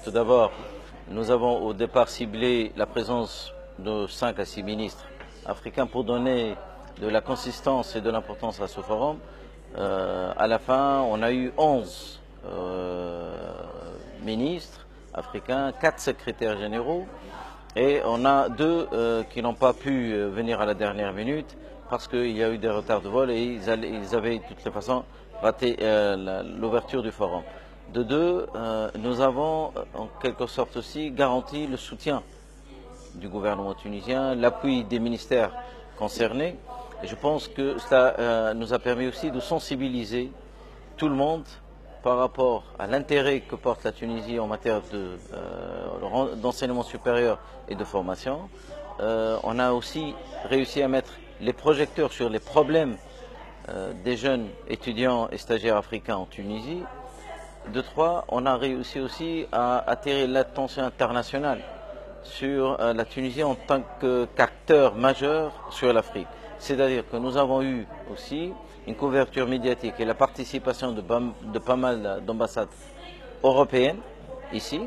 Tout d'abord, nous avons au départ ciblé la présence de 5 à 6 ministres africains pour donner de la consistance et de l'importance à ce forum. À la fin, on a eu 11 ministres africains, 4 secrétaires généraux et on a 2 qui n'ont pas pu venir à la dernière minute parce qu'il y a eu des retards de vol et ils avaient de toutes les façons raté l'ouverture du forum. De 2, nous avons en quelque sorte aussi garanti le soutien du gouvernement tunisien, l'appui des ministères concernés. Et je pense que cela nous a permis aussi de sensibiliser tout le monde par rapport à l'intérêt que porte la Tunisie en matière d'enseignement supérieur et de formation. On a aussi réussi à mettre les projecteurs sur les problèmes des jeunes étudiants et stagiaires africains en Tunisie. De 3, on a réussi aussi à attirer l'attention internationale sur la Tunisie en tant qu'acteur majeur sur l'Afrique. C'est-à-dire que nous avons eu aussi une couverture médiatique et la participation de pas mal d'ambassades européennes ici.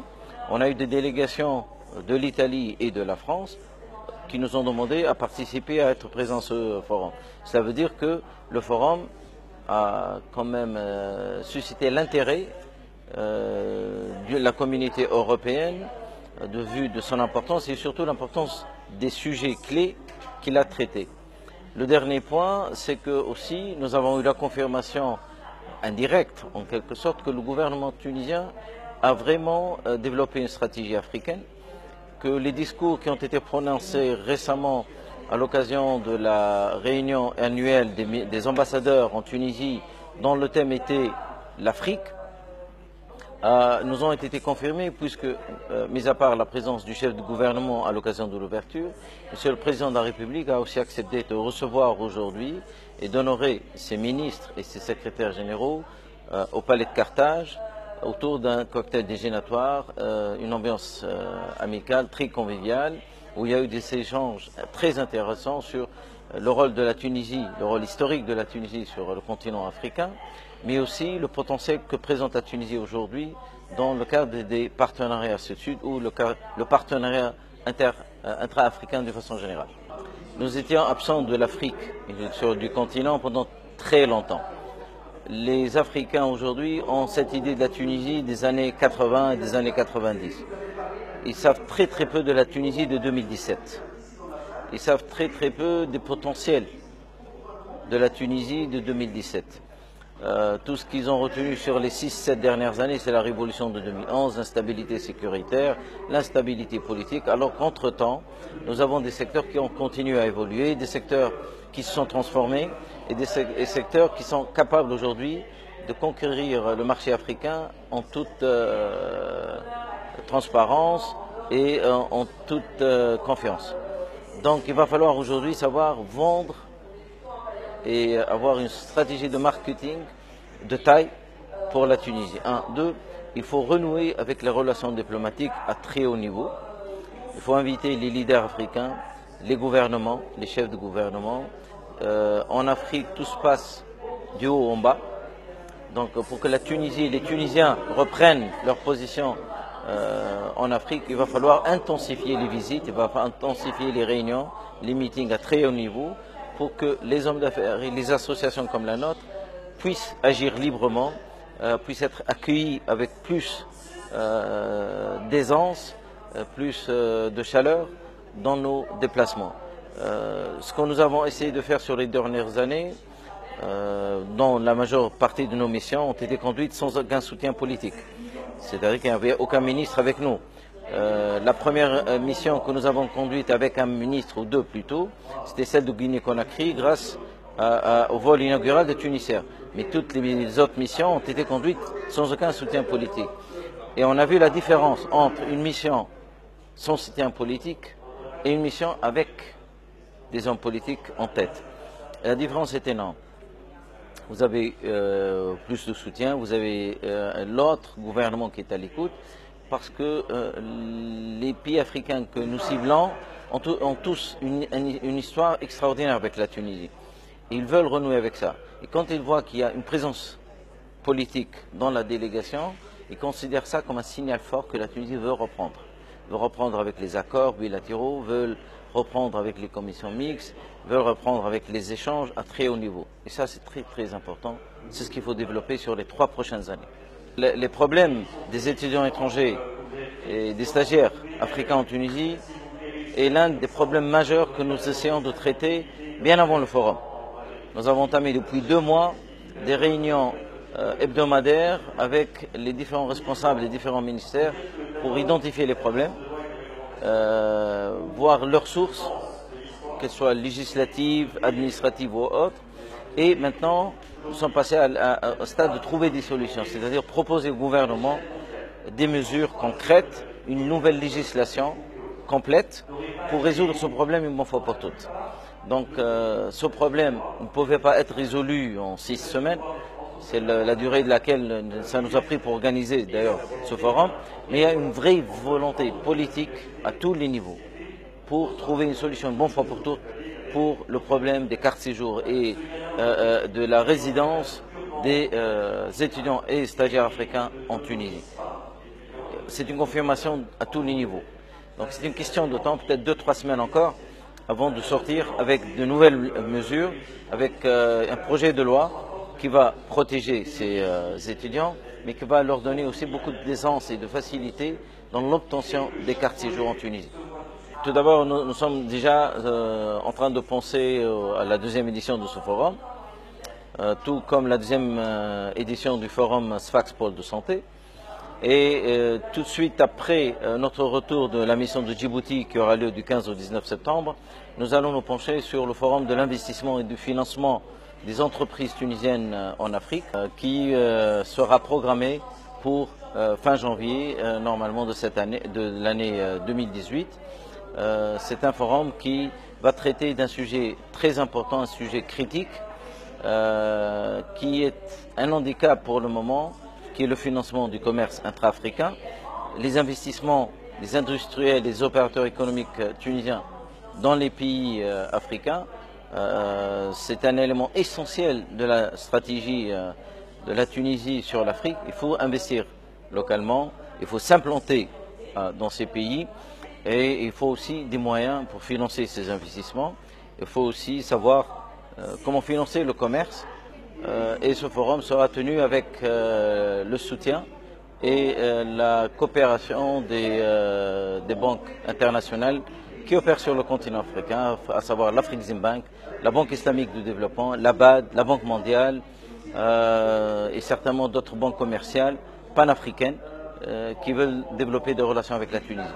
On a eu des délégations de l'Italie et de la France qui nous ont demandé à participer, à être présents à ce forum. Cela veut dire que le forum a quand même suscité l'intérêt de la communauté européenne de vue de son importance et surtout l'importance des sujets clés qu'il a traités. Le dernier point, c'est que aussi nous avons eu la confirmation indirecte, en quelque sorte, que le gouvernement tunisien a vraiment développé une stratégie africaine, que les discours qui ont été prononcés récemment à l'occasion de la réunion annuelle des ambassadeurs en Tunisie, dont le thème était l'Afrique, nous ont été confirmés puisque, mis à part la présence du chef du gouvernement à l'occasion de l'ouverture, Monsieur le Président de la République a aussi accepté de recevoir aujourd'hui et d'honorer ses ministres et ses secrétaires généraux au Palais de Carthage autour d'un cocktail déjeunatoire, une ambiance amicale, très conviviale, où il y a eu des échanges très intéressants sur le rôle de la Tunisie, le rôle historique de la Tunisie sur le continent africain, mais aussi le potentiel que présente la Tunisie aujourd'hui dans le cadre des partenariats Sud-Sud ou le partenariat intra-africain de façon générale. Nous étions absents de l'Afrique et du continent pendant très longtemps. Les Africains aujourd'hui ont cette idée de la Tunisie des années 80 et des années 90. Ils savent très peu de la Tunisie de 2017. Ils savent très peu des potentiels de la Tunisie de 2017. Tout ce qu'ils ont retenu sur les 6-7 dernières années, c'est la révolution de 2011, l'instabilité sécuritaire, l'instabilité politique, alors qu'entre-temps, nous avons des secteurs qui ont continué à évoluer, des secteurs qui se sont transformés et des secteurs qui sont capables aujourd'hui de conquérir le marché africain en toute transparence et en toute confiance. Donc il va falloir aujourd'hui savoir vendre et avoir une stratégie de marketing de taille pour la Tunisie. 1. 2. Il faut renouer avec les relations diplomatiques à très haut niveau. Il faut inviter les leaders africains, les gouvernements, les chefs de gouvernement. En Afrique, tout se passe du haut en bas. Donc pour que la Tunisie et les Tunisiens reprennent leur position en Afrique, il va falloir intensifier les visites, il va falloir intensifier les réunions, les meetings à très haut niveau, pour que les hommes d'affaires et les associations comme la nôtre puissent agir librement, puissent être accueillis avec plus d'aisance, plus de chaleur dans nos déplacements. Ce que nous avons essayé de faire sur les dernières années, dont la majeure partie de nos missions ont été conduites sans aucun soutien politique. C'est-à-dire qu'il n'y avait aucun ministre avec nous. La première mission que nous avons conduite avec un ministre, ou 2 plutôt, c'était celle de Guinée-Conakry grâce au vol inaugural de Tunisia. Mais toutes les autres missions ont été conduites sans aucun soutien politique. Et on a vu la différence entre une mission sans soutien politique et une mission avec des hommes politiques en tête. Et la différence est énorme. Vous avez plus de soutien, vous avez l'autre gouvernement qui est à l'écoute, parce que les pays africains que nous ciblons ont tous une histoire extraordinaire avec la Tunisie. Ils veulent renouer avec ça. Et quand ils voient qu'il y a une présence politique dans la délégation, ils considèrent ça comme un signal fort que la Tunisie veut reprendre. Veut reprendre avec les accords bilatéraux, veulent reprendre avec les commissions mixtes, veulent reprendre avec les échanges à très haut niveau. Et ça, c'est très très important. C'est ce qu'il faut développer sur les 3 prochaines années. Les problèmes des étudiants étrangers et des stagiaires africains en Tunisie est l'un des problèmes majeurs que nous essayons de traiter bien avant le forum. Nous avons entamé depuis 2 mois des réunions hebdomadaires avec les différents responsables des différents ministères pour identifier les problèmes, voir leurs sources, qu'elles soient législatives, administratives ou autres. Et maintenant, nous sommes passés au stade de trouver des solutions, c'est-à-dire proposer au gouvernement des mesures concrètes, une nouvelle législation complète pour résoudre ce problème une bonne fois pour toutes. Donc ce problème ne pouvait pas être résolu en 6 semaines, c'est la durée de laquelle ça nous a pris pour organiser d'ailleurs ce forum, mais il y a une vraie volonté politique à tous les niveaux pour trouver une solution une bonne fois pour toutes pour le problème des cartes séjour et de la résidence des étudiants et stagiaires africains en Tunisie. C'est une confirmation à tous les niveaux. Donc c'est une question de temps, peut-être 2-3 semaines encore, avant de sortir avec de nouvelles mesures, avec un projet de loi qui va protéger ces étudiants, mais qui va leur donner aussi beaucoup d'aisance et de facilité dans l'obtention des cartes séjour en Tunisie. Tout d'abord, nous sommes déjà en train de penser à la 2e édition de ce forum, tout comme la 2e édition du forum Sfax Pôle de Santé. Et tout de suite après notre retour de la mission de Djibouti qui aura lieu du 15 au 19 septembre, nous allons nous pencher sur le forum de l'investissement et du financement des entreprises tunisiennes en Afrique qui sera programmé pour fin janvier normalement de l'année 2018. C'est un forum qui va traiter d'un sujet très important, un sujet critique qui est un handicap pour le moment, qui est le financement du commerce intra-africain. Les investissements des industriels, des opérateurs économiques tunisiens dans les pays africains, c'est un élément essentiel de la stratégie de la Tunisie sur l'Afrique. Il faut investir localement, il faut s'implanter dans ces pays et il faut aussi des moyens pour financer ces investissements. Il faut aussi savoir comment financer le commerce. Et ce forum sera tenu avec le soutien et la coopération des banques internationales qui opèrent sur le continent africain, à savoir l'Afrexim Bank, la Banque islamique de développement, la BAD, la Banque mondiale et certainement d'autres banques commerciales panafricaines qui veulent développer des relations avec la Tunisie.